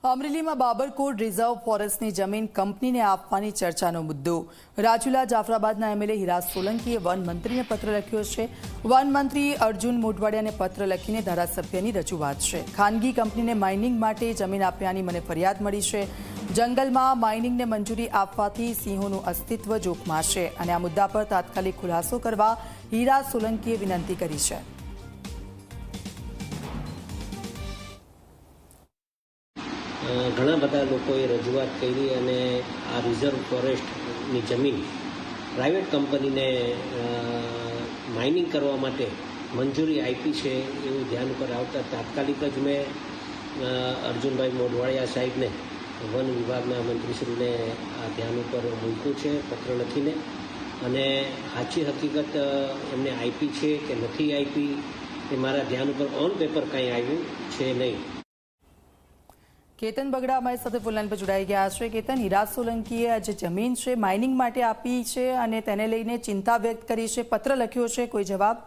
અમરેલીમાં બાબરકોટ રિઝર્વ ફોરેસ્ટની જમીન કંપનીને આપવાની ચર્ચાનો મુદ્દો. રાજુલા જાફરાબાદના એમએલએ હિરાજ સોલંકીએ વન મંત્રીને પત્ર લખ્યો છે. વન મંત્રી અર્જુન મોઢવાડિયાને પત્ર લખીને ધારાસભ્યની રજૂઆત છે. ખાનગી કંપનીને માઇનિંગ માટે જમીન આપ્યાની મને ફરિયાદ મળી છે. જંગલમાં માઇનિંગને મંજૂરી આપવાથી સિંહોનું અસ્તિત્વ જોખમાશે અને આ મુદ્દા પર તાત્કાલિક ખુલાસો કરવા હિરાજ સોલંકીએ વિનંતી કરી છે. ઘણા બધા લોકોએ રજૂઆત કરી અને આ રિઝર્વ ફોરેસ્ટની જમીન પ્રાઇવેટ કંપનીને માઇનિંગ કરવા માટે મંજૂરી આપી છે એવું ધ્યાન ઉપર આવતા તાત્કાલિક જ મેં અર્જુનભાઈ મોઢવાડિયા સાહેબને વન વિભાગના મંત્રીશ્રીને આ ધ્યાન ઉપર મૂક્યું છે પત્ર લખીને, અને સાચી હકીકત એમને આપી છે કે નથી આપી એ મારા ધ્યાન ઉપર ઓન પેપર કંઈ આવ્યું છે નહીં. કેતન બગડા અમારી સાથે ફોન લાઈન પર જોડાઈ ગયા છે. કેતન, હિરાજ સોલંકીએ આ જે જમીન છે માઇનિંગ માટે આપી છે અને તેને લઈને ચિંતા વ્યક્ત કરી છે, પત્ર લખ્યો છે, કોઈ જવાબ?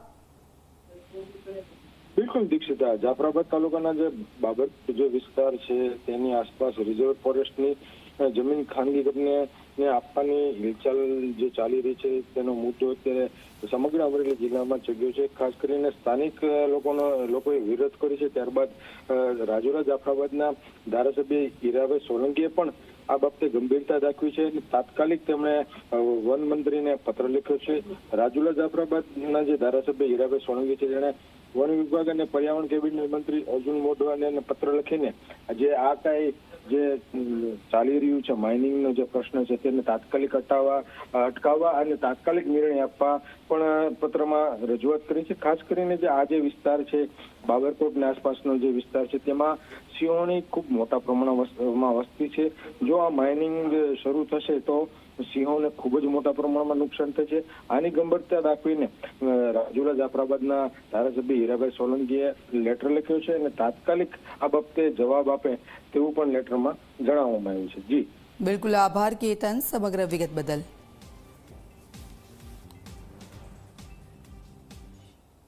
બિલકુલ દીક્ષિતા, જાફરાબાદ તાલુકાના જે બાબત જે વિસ્તાર છે તેની આસપાસ રિઝર્વ ફોરેસ્ટની જમીન ખાનગી કંપનીને આપવાની હિલચાલ જે ચાલી રહી છે તેનો મુદ્દો અત્યારે સમગ્ર અમરેલી જિલ્લામાં ચગ્યો છે. ખાસ કરીને સ્થાનિક લોકોએ વિરોધ કર્યો છે. ત્યારબાદ રાજુલા જાફરાબાદના ધારાસભ્ય હીરાભાઈ સોલંકીએ પણ આ બાબતે ગંભીરતા દાખવી છે અને તાત્કાલિક તેમણે વન મંત્રીને પત્ર લખ્યો છે. રાજુલા જાફરાબાદના જે ધારાસભ્ય હીરાભાઈ સોલંકી છે તેણે વન વિભાગ અને પર્યાવરણ કેબિનેટ મંત્રી અર્જુન મોઢવાડિયાને પત્ર લખીને જે આ કાંઈ જે ચાલી રહ્યું છે માઇનિંગનો જે પ્રશ્ન છે તેને તાત્કાલિક અટકાવવા અને તાત્કાલિક નિર્ણય આપવા પણ પત્રમાં રજૂઆત કરી છે. ખાસ કરીને જે આ જે વિસ્તાર છે બાબરકોટની આસપાસનો જે વિસ્તાર છે તેમાં સિંહોની ખૂબ મોટા પ્રમાણમાં વસ્તી છે. જો આ માઇનિંગ શરૂ થશે તો સિંહોને ખૂબ જ મોટા પ્રમાણમાં નુકસાન થશે. આની ગંભીરતા દાખવીને રાજુલા જાફરાબાદના ધારાસભ્ય હીરાભાઈ સોલંકીએ લેટર લખ્યો છે અને તાત્કાલિક આ બાબતે જવાબ આપે તેવું પણ લેટરમાં જણાવવામાં આવ્યું છે. જી બિલકુલ, આભાર કેતન સમગ્ર વિગત બદલ.